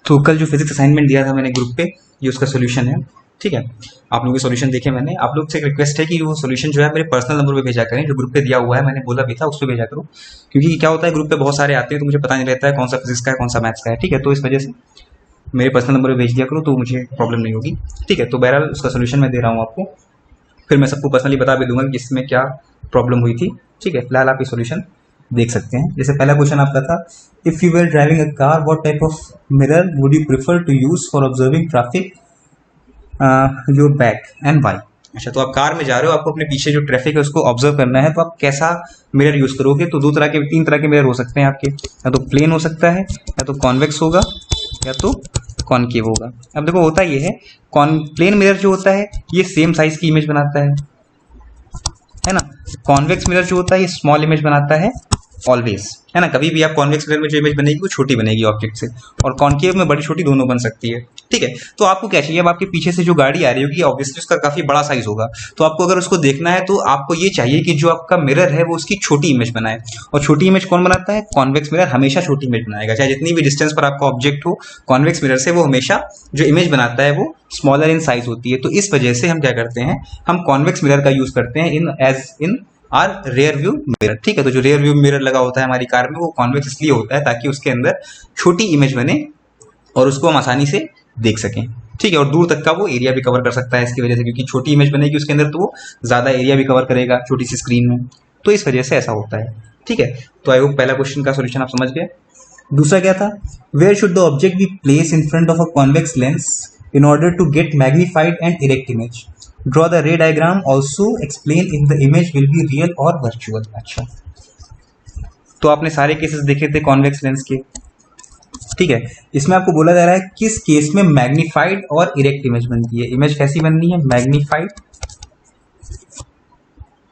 तो कल जो फिजिक्स असाइनमेंट दिया था मैंने ग्रुप पे, ये उसका सोल्यूशन है। ठीक है, आप लोगों के सोल्यूशन देखे मैंने। आप लोग से एक रिक्वेस्ट है कि वो सोल्यूशन जो है मेरे पर्सनल नंबर पे भेजा करें, जो ग्रुप पे दिया हुआ है, मैंने बोला भी था उस पर भेजा करो। क्योंकि क्या होता है, ग्रुप पे बहुत सारे आते हैं तो मुझे पता नहीं रहता है कौन सा फिजिक्स का है, कौन सा मैथ्स का है। ठीक है, तो इस वजह से मेरे पर्सनल नंबर पे भेज दिया करो तो मुझे प्रॉब्लम नहीं होगी। ठीक है, तो बहरहाल उसका सोल्यूशन मैं दे रहा हूँ आपको, फिर मैं सबको पर्सनली बता भी दूंगा कि इसमें क्या प्रॉब्लम हुई थी। ठीक है, फिलहाल आप ये सोल्यूशन देख सकते हैं। जैसे पहला क्वेश्चन आपका था, if you were driving a car what type of mirror would you prefer to use for observing traffic your back and why. अच्छा, तो आप कार में जा रहे हो, आपको अपने पीछे जो ट्रैफिक है उसको ऑब्जर्व करना है, तो आप कैसा मिरर यूज करोगे। तो तीन तरह के मिरर हो सकते हैं आपके, या तो प्लेन हो सकता है, या तो कॉन्वेक्स होगा, या तो कॉनकेव होगा। अब देखो होता ये है, प्लेन मिरर जो होता है ये सेम साइज की इमेज बनाता है ना। कॉन्वेक्स मिरर जो होता है ये स्मॉल इमेज बनाता है ऑलवेज, है ना। कभी भी आप कॉन्वेक्स मिरर में जो इमेज बनेगी वो छोटी बनेगी ऑब्जेक्ट से, और कॉनकेव में बड़ी छोटी दोनों बन सकती है। ठीक है, तो आपको क्या चाहिए, अब आपके पीछे से जो गाड़ी आ रही होगी ऑब्वियसली उसका काफी बड़ा साइज होगा, तो आपको अगर उसको देखना है तो आपको ये चाहिए कि जो आपका मिरर है वो उसकी छोटी इमेज बनाए। और छोटी इमेज कौन बनाता है, कॉन्वेक्स मिरर हमेशा छोटी इमेज बनाएगा, चाहे जितनी भी डिस्टेंस पर आपका ऑब्जेक्ट हो। कॉन्वेक्स मिरर से वो हमेशा जो इमेज बनाता है वो स्मॉलर इन साइज होती है। तो इस वजह से हम क्या करते हैं, हम कॉन्वेक्स मिरर का यूज करते हैं इन आर रेयर व्यू मिरर। ठीक है, तो जो रेयर व्यू मिरर लगा होता है हमारी कार में वो कॉन्वेक्स इसलिए होता है ताकि उसके अंदर छोटी इमेज बने और उसको हम आसानी से देख सकें। ठीक है, और दूर तक का वो एरिया भी कवर कर सकता है इसकी वजह से, क्योंकि छोटी इमेज बनेगी उसके अंदर तो वो ज्यादा एरिया भी कवर करेगा छोटी सी स्क्रीन में, तो इस वजह से ऐसा होता है। ठीक है, तो आई होप पहला क्वेश्चन का सोल्यूशन आप समझ गए। दूसरा क्या था, where should the object be place in front of a convex lens in order to get magnified and erect image. Draw the ray diagram. Also explain if the image will be real or virtual. अच्छा, तो आपने सारे cases देखे थे convex lens के। ठीक है, इसमें आपको बोला जा रहा है किस केस में मैग्नीफाइड और इरेक्ट इमेज बनती है। इमेज कैसी बननी है, मैग्नीफाइड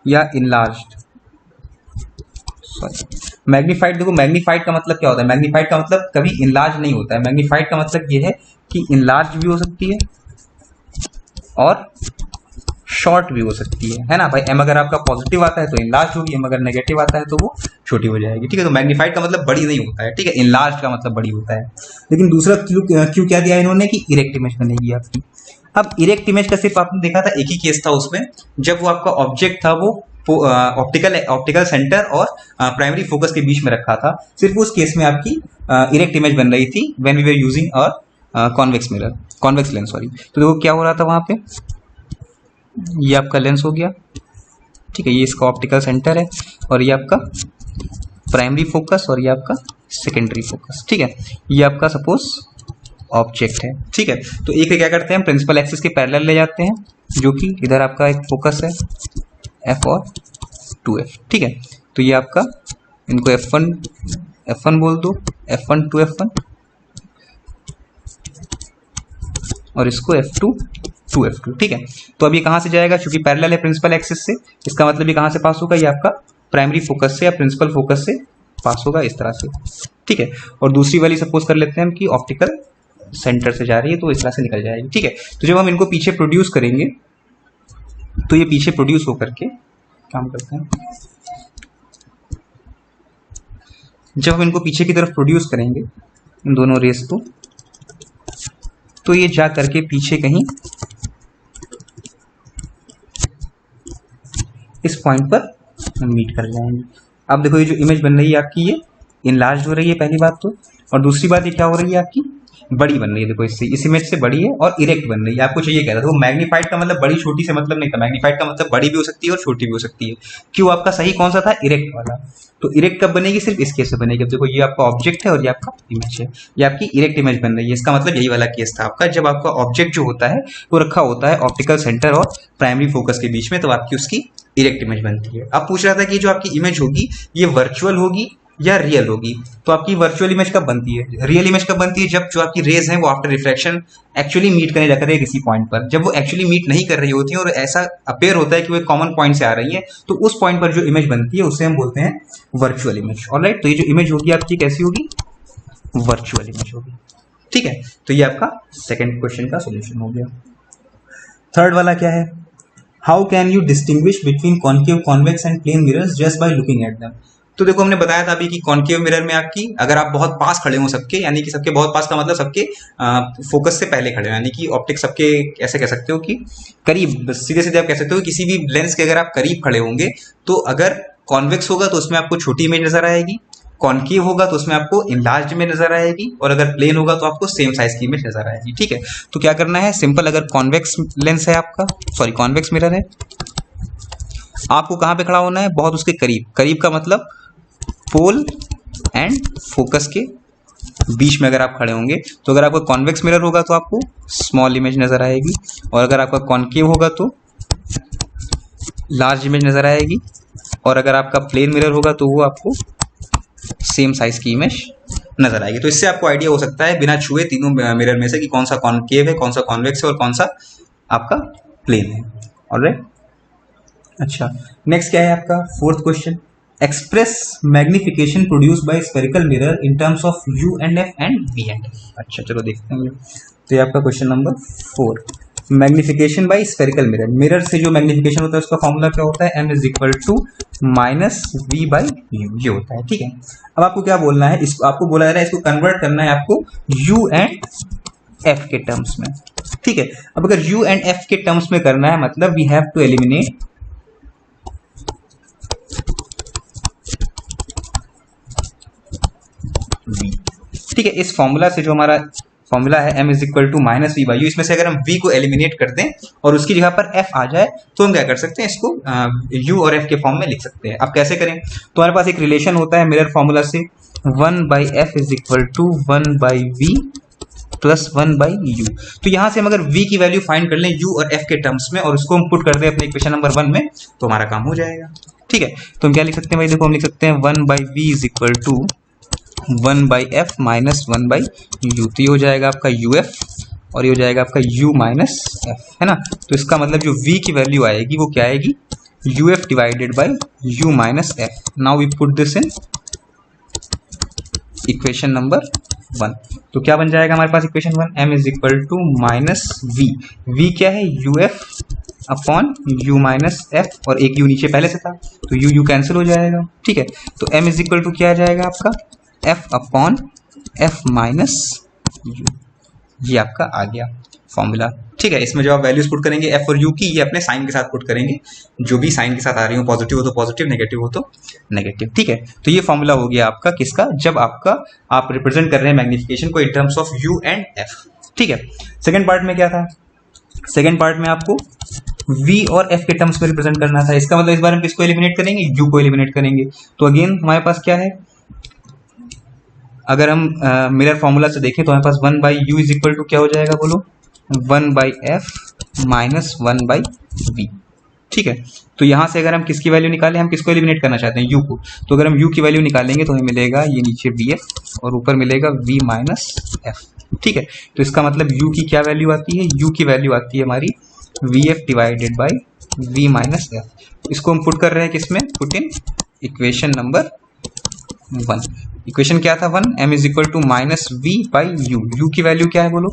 या इनलार्ज्ड। सॉरी, मैग्नीफाइड, देखो मैग्नीफाइड का मतलब क्या होता है, मैग्नीफाइड का मतलब कभी इनलार्ज नहीं होता है। मैग्नीफाइड का मतलब ये है कि इनलार्ज भी हो सकती है और शॉर्ट भी हो सकती है ना भाई। एम अगर आपका पॉजिटिव आता है तो इनलार्ज होगी, एम अगर नेगेटिव आता है तो वो छोटी हो जाएगी। ठीक है, तो मैग्नीफाइड का मतलब बड़ी नहीं होता है। ठीक है, इनलार्ज का मतलब बड़ी होता है। लेकिन दूसरा क्यों क्या दिया इन्होंने कि इरेक्ट इमेज बनेगी आपकी। अब इरेक्ट इमेज का सिर्फ आपने देखा था एक ही केस था उसमें, जब वो आपका ऑब्जेक्ट था वो ऑप्टिकल सेंटर और प्राइमरी फोकस के बीच में रखा था, सिर्फ उस केस में आपकी इरेक्ट इमेज बन रही थी when we were using convex mirror, convex lens sorry. तो देखो क्या हो रहा था वहां पे, ये आपका लेंस हो गया। ठीक है, ये इसका ऑप्टिकल सेंटर है और ये आपका प्राइमरी फोकस और ये आपका सेकेंडरी फोकस। ठीक है, ये आपका सपोज ऑब्जेक्ट है। ठीक है, तो एक क्या करते हैं, प्रिंसिपल एक्सिस के पैरेलल ले जाते हैं, जो कि इधर आपका एक फोकस है F और 2F। ठीक है, तो ये आपका, इनको F1 बोल दो, F1 to F1, और इसको F2 to F2। ठीक है, तो अब ये कहाँ से जाएगा, क्योंकि पैरेलल है प्रिंसिपल एक्सिस से, इसका मतलब ये कहाँ से पास होगा, ये आपका प्राइमरी फोकस से या प्रिंसिपल फोकस से पास होगा इस तरह से। ठीक है, और दूसरी वाली सपोज कर लेते हैं हम कि ऑप्टिकल सेंटर से जा रही है तो इस तरह से निकल जाएगी। ठीक है, तो जब हम इनको पीछे प्रोड्यूस करेंगे तो ये पीछे प्रोड्यूस होकर के काम करते हैं। जब हम इनको पीछे की तरफ प्रोड्यूस करेंगे इन दोनों रेस को, तो ये जा करके पीछे कहीं इस पॉइंट पर मीट कर जाएंगे। अब देखो ये जो इमेज बन रही है आपकी, ये इनलार्ज हो रही है पहली बात तो, और दूसरी बात ये क्या हो रही है आपकी, बड़ी बन रही है। देखो इससे, इस इमेज से बड़ी है और इरेक्ट बन रही है। आपको चाहिए क्या था, तो मैग्नीफाइड का मतलब बड़ी छोटी से मतलब नहीं था, मैग्नीफाइड का मतलब बड़ी भी हो सकती है और छोटी भी हो सकती है। क्यों, आपका सही कौन सा था, इरेक्ट वाला। तो इरेक्ट कब बनेगी, सिर्फ इस केस से बनेगी। अब देखो ये आपका ऑब्जेक्ट है और ये आपका इमेज है, ये आपकी इरेक्ट इमेज बन रही है। इसका मतलब यही वाला केस था आपका, जब आपका ऑब्जेक्ट जो होता है वो रखा होता है ऑप्टिकल सेंटर और प्राइमरी फोकस के बीच में, तो आपकी उसकी इरेक्ट इमेज बनती है। अब पूछ रहा था कि जो आपकी इमेज होगी ये वर्चुअल होगी या रियल होगी। तो आपकी वर्चुअल इमेज कब बनती है, रियल इमेज कब बनती है, जब जो आपकी रेज है वो आफ्टर रिफ्लेक्शन एक्चुअली मीट करने जाकर है किसी पॉइंट पर। जब वो एक्चुअली मीट नहीं कर रही होती है और ऐसा अपेयर होता है कि वो एक कॉमन पॉइंट से आ रही है, तो उस पॉइंट पर जो इमेज बनती है उसे हम बोलते हैं वर्चुअल इमेज। ऑलराइट, तो ये जो इमेज होगी आपकी कैसी होगी, वर्चुअल इमेज होगी। ठीक है, तो ये आपका सेकेंड क्वेश्चन का सोल्यूशन हो गया। थर्ड वाला क्या है, how can you distinguish between concave, convex and plane mirrors just by looking at them. तो देखो हमने बताया था अभी कि कॉन्केव मिरर में आपकी अगर आप बहुत पास खड़े हो सबके, यानी कि सबके बहुत पास का मतलब सबके फोकस से पहले खड़े हो, यानी कि ऑप्टिक सबके ऐसे कह सकते हो कि करीब, सीधे सीधे आप कह सकते हो किसी भी लेंस के अगर आप करीब खड़े होंगे तो अगर कॉन्वेक्स होगा तो उसमें आपको छोटी इमेज नजर आएगी, कॉन्केव होगा तो उसमें आपको इनलार्ज इमेज नजर आएगी, और अगर प्लेन होगा तो आपको सेम साइज की इमेज नजर आएगी। ठीक है, तो क्या करना है, सिंपल, अगर कॉन्वेक्स लेंस है आपका, सॉरी कॉन्वेक्स मिरर है, आपको कहां पे खड़ा होना है, बहुत उसके करीब, करीब का मतलब पोल एंड फोकस के बीच में अगर आप खड़े होंगे तो अगर आपका कॉन्वेक्स मिरर होगा तो आपको स्मॉल इमेज नजर आएगी, और अगर आपका कॉन्केव होगा तो लार्ज इमेज नजर आएगी, और अगर आपका प्लेन मिरर होगा तो वो आपको सेम साइज की इमेज नजर आएगी। तो इससे आपको आइडिया हो सकता है बिना छुए तीनों मिरर में से कि कौन सा कॉन्केव है, कौन सा कॉन्वेक्स है और कौन सा आपका प्लेन है। ऑलराइट, अच्छा नेक्स्ट क्या है आपका fourth question, express magnification produce by spherical mirror in terms of u and f and v and f. अच्छा चलो देखते हैं, तो ये आपका question number 4, magnification by spherical mirror, mirror से जो मैग्निफिकेशन होता है उसका फॉर्मूला क्या होता है, m is equal to minus v by u, ये होता है। ठीक है, अब आपको क्या बोलना है, इसको आपको बोला जा रहा है इसको कन्वर्ट करना है आपको u एंड f के टर्म्स में। ठीक है, अब अगर u एंड f के टर्म्स में करना है मतलब we have to eliminate v। ठीक है, इस फॉर्मूला से जो हमारा फॉर्मूला है m is equal to minus v by u, इसमें से अगर हम v को एलिमिनेट कर दें और उसकी जगह पर f आ जाए तो हम क्या कर सकते हैं, इसको u और f के फॉर्म में लिख सकते हैं। अब कैसे करें, तो हमारे पास एक रिलेशन होता है मिरर फॉर्मूला से, 1 by f is equal to 1 by v plus 1 by u. तो यहां से हम अगर v की वैल्यू फाइंड कर लें u और f के टर्म्स में और उसको हम पुट कर दें अपने इक्वेशन नंबर 1 में तो हमारा काम हो जाएगा। ठीक है, तो हम क्या लिख सकते हैं भाई, देखो हम लिख सकते हैं 1 by v is equal to 1 by f minus 1 by u, तो ये हो जाएगा आपका यू एफ और ये हो जाएगा आपका u माइनस एफ, है ना। तो इसका मतलब जो v की वैल्यू आएगी वो क्या आएगी, U F divided by U minus F. Now we put this in equation number 1, तो क्या बन जाएगा हमारे पास equation 1, m is equal to minus v क्या है, U F upon U minus F, और एक u नीचे पहले से था तो u कैंसिल हो जाएगा। ठीक है, तो m इज इक्वल टू क्या आ जाएगा आपका, f upon f minus u, ये आपका आ गया फॉर्मूला। ठीक है, इसमें जो आप वैल्यूज पुट करेंगे f और u की, ये अपने साइन के साथ पुट करेंगे, जो भी साइन के साथ आ रही हो, पॉजिटिव हो तो पॉजिटिव, नेगेटिव हो तो नेगेटिव। ठीक है, तो ये फॉर्मूला हो गया आपका किसका, जब आपका आप रिप्रेजेंट कर रहे हैं मैग्निफिकेशन को इन terms of u and f। ठीक है, सेकेंड पार्ट में क्या था, सेकेंड पार्ट में आपको v और f के टर्म्स में रिप्रेजेंट करना था। इसका मतलब इस बार हम किसको एलिमिनेट करेंगे, u को एलिमिनेट करेंगे। तो अगेन हमारे पास क्या है, अगर हम मिरर फॉर्मूला से देखें तो हमारे पास 1 by u is equal to क्या हो जाएगा, बोलो 1 by f minus 1 by v. ठीक है, तो यहां से अगर हम किसकी वैल्यू निकालें, हम किसको एलिमिनेट करना चाहते हैं, u को, तो अगर हम u की वैल्यू निकालेंगे तो हमें मिलेगा ये नीचे वी एफ और ऊपर मिलेगा v माइनस एफ। ठीक है, तो इसका मतलब u की क्या वैल्यू आती है, u की वैल्यू आती है हमारी v f divided by v minus f. इसको हम पुट कर रहे हैं किसमें, put in equation number 1। Equation क्या था 1, m is equal to minus v by u, u की वैल्यू क्या है बोलो,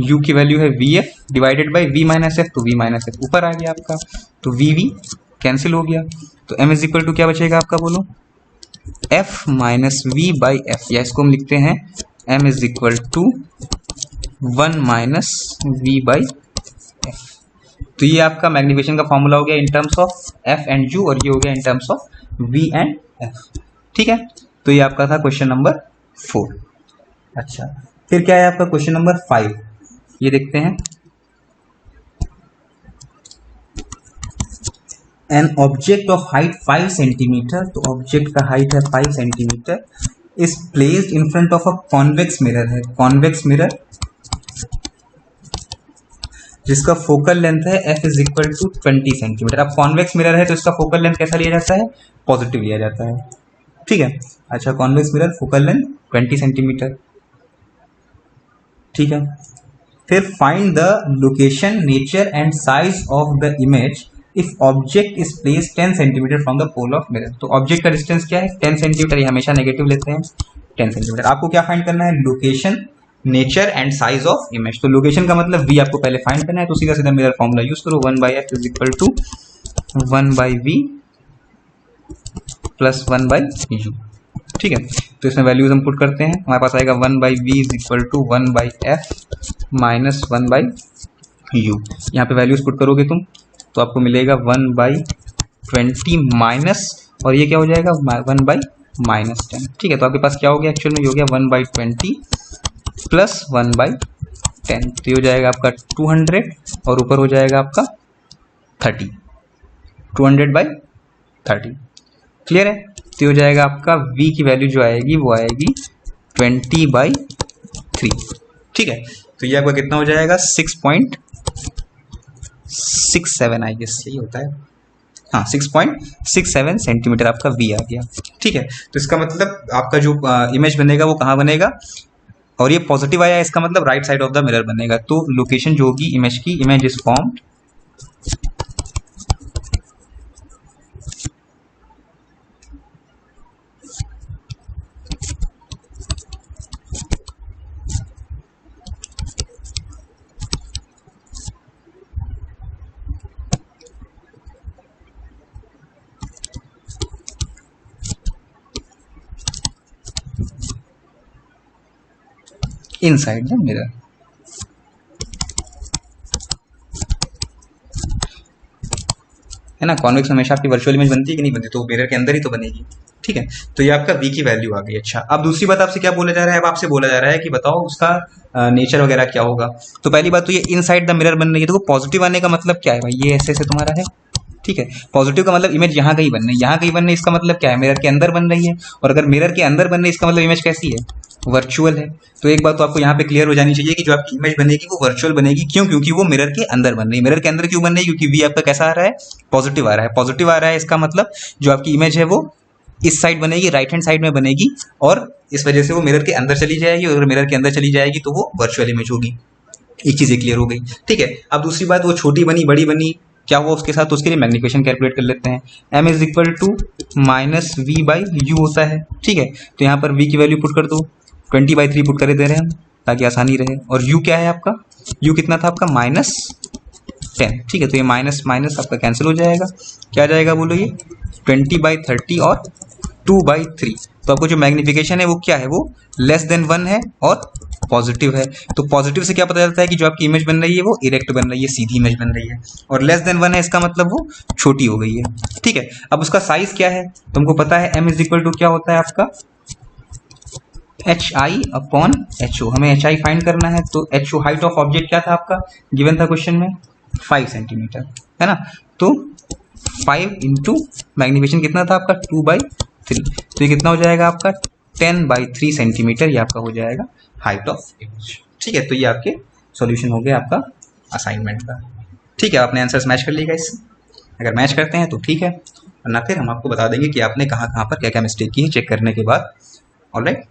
u की वैल्यू है v f divided by v minus f, तो वी माइनस एफ ऊपर आ गया आपका, तो वी वी कैंसिल हो गया, तो m इज इक्वल टू क्या बचेगा आपका बोलो, f minus v by f, या इसको हम लिखते हैं m is equal to 1 minus v by f. तो ये आपका मैग्निफिकेशन का फॉर्मूला हो गया in terms of f and u, और ये हो गया in terms of v and f। ठीक है, तो ये आपका था क्वेश्चन नंबर 4। अच्छा, फिर क्या है आपका क्वेश्चन नंबर 5, ये देखते हैं, an object of height 5 centimetre, तो ऑब्जेक्ट का हाइट है 5 centimetre, is placed in front of a convex mirror है, कॉन्वेक्स मिरर जिसका फोकल लेंथ है f is equal to 20 centimetre. अब कॉन्वेक्स मिरर है तो इसका फोकल लेंथ कैसा लिया जाता है, पॉजिटिव लिया जाता है। ठीक है, अच्छा convex mirror focal length 20 centimetre. ठीक है, फिर find the location, nature and size of the image if object is place 10 centimetre from the pole of mirror. तो ऑब्जेक्ट का डिस्टेंस क्या है 10 सेंटीमीटर, ये हमेशा नेगेटिव लेते हैं 10 सेंटीमीटर। आपको क्या फाइंड करना है, location, nature and size of image. तो लोकेशन का मतलब v आपको पहले फाइंड करना है, तो सीधा सीधा मिरर फॉर्मूला यूज करो, 1 by f is equal to 1 by v plus 1/u। ठीक है, तो इसमें वैल्यूज हम पुट करते हैं, हमारे पास आएगा 1/v is equal to 1/f minus 1/u। यहाँ पे वैल्यूज पुट करोगे तुम तो आपको मिलेगा 1/20 माइनस, और ये क्या हो जाएगा 1/-10। ठीक है, तो आपके पास क्या हो गया एक्चुअल में, ये हो गया 1/20 प्लस 1/10, तो ये हो जाएगा आपका 200 और ऊपर हो जाएगा आपका 30, 200/30। क्लियर है, तो हो जाएगा आपका v की वैल्यू जो आएगी वो आएगी 20/3। ठीक है, तो ये आपका कितना हो जाएगा 6.67, आई गेस यही होता है, हाँ 6.67 सेंटीमीटर आपका v आ गया। ठीक है, तो इसका मतलब आपका जो इमेज बनेगा वो कहाँ बनेगा, और ये पॉजिटिव आया, इसका मतलब right side of the mirror बनेगा। तो लोकेशन जो होगी इमेज की, image is formed inside the mirror। है ना, कॉन्वेक्स हमेशा आपकी वर्चुअल इमेज बनती है कि नहीं बनती, तो मिरर के अंदर ही तो बनेगी। ठीक है, तो ये आपका v की वैल्यू आ गई। अच्छा, अब दूसरी बात आपसे क्या बोला जा रहा है, अब आपसे बोला जा रहा है कि बताओ उसका नेचर वगैरह क्या होगा। तो पहली बात तो ये इनसाइड द मिरर बन रही है, देखो पॉजिटिव आने का मतलब क्या है भाई, ये ऐसे तुम्हारा है। ठीक है, पॉजिटिव का मतलब इमेज यहाँ कहीं बन रही है, यहाँ कहीं बन रही है, इसका मतलब क्या है मिरर के अंदर बन रही है, और अगर मिरर के अंदर बन रही है इसका मतलब इमेज कैसी है, वर्चुअल है। तो एक बात तो आपको यहाँ पे क्लियर हो जानी चाहिए कि जो आपकी इमेज बनेगी वो वर्चुअल बनेगी। क्यों? क्योंकि वो मिरर के अंदर बन रही है। मिरर के अंदर क्यों बन रही है? क्योंकि v आपका कैसा आ रहा है, पॉजिटिव आ रहा है। पॉजिटिव आ रहा है इसका मतलब जो आपकी इमेज है वो इस साइड बनेगी, राइट हैंड साइड में बनेगी, और इस वजह से वो मिरर के अंदर चली जाएगी, और अगर मिरर के अंदर चली जाएगी तो वो वर्चुअल इमेज होगी। एक चीज़ क्लियर हो गई। ठीक है, अब दूसरी बात, वो छोटी बनी बड़ी बनी, क्या हुआ उसके साथ, तो उसके लिए मैग्निफिकेशन कैलकुलेट कर लेते हैं। m is equal to minus v/u होता है। ठीक है, तो यहाँ पर v की वैल्यू पुट कर दो, 20/3 पुट कर दे रहे हैं हम ताकि आसानी रहे, और u क्या है आपका, u कितना था आपका -10। ठीक है, तो ये माइनस माइनस आपका कैंसिल हो जाएगा, क्या आ जाएगा बोलो, ये 20/30 और 2/3। तो आपको जो मैग्निफिकेशन है वो क्या है, वो लेस देन 1 है और पॉजिटिव है। तो पॉजिटिव से क्या पता चलता है कि जो आपकी इमेज बन रही है वो इरेक्ट बन रही है, सीधी इमेज बन रही है, और लेस देन 1 है इसका मतलब वो छोटी हो गई है। ठीक है, अब उसका साइज क्या है तुमको पता है, m इज इक्वल टू क्या होता है आपका HI/HO। हमें HI फाइंड करना है, तो HO हाइट ऑफ ऑब्जेक्ट क्या था आपका, गिवन था क्वेश्चन में 5 सेंटीमीटर, है ना। तो 5 इंटू मैग्निफिकेशन कितना था आपका 2/3, तो ये कितना हो जाएगा आपका 10/3 सेंटीमीटर, ये आपका हो जाएगा हाइट ऑफ इमेज। ठीक है, तो ये आपके सॉल्यूशन हो गया आपका असाइनमेंट का। ठीक है, आपने आंसर्स मैच कर लिए गाइस, अगर मैच करते हैं तो ठीक है, वरना फिर हम आपको बता देंगे कि आपने कहाँ कहाँ पर क्या क्या मिस्टेक की है चेक करने के बाद। ऑलराइट।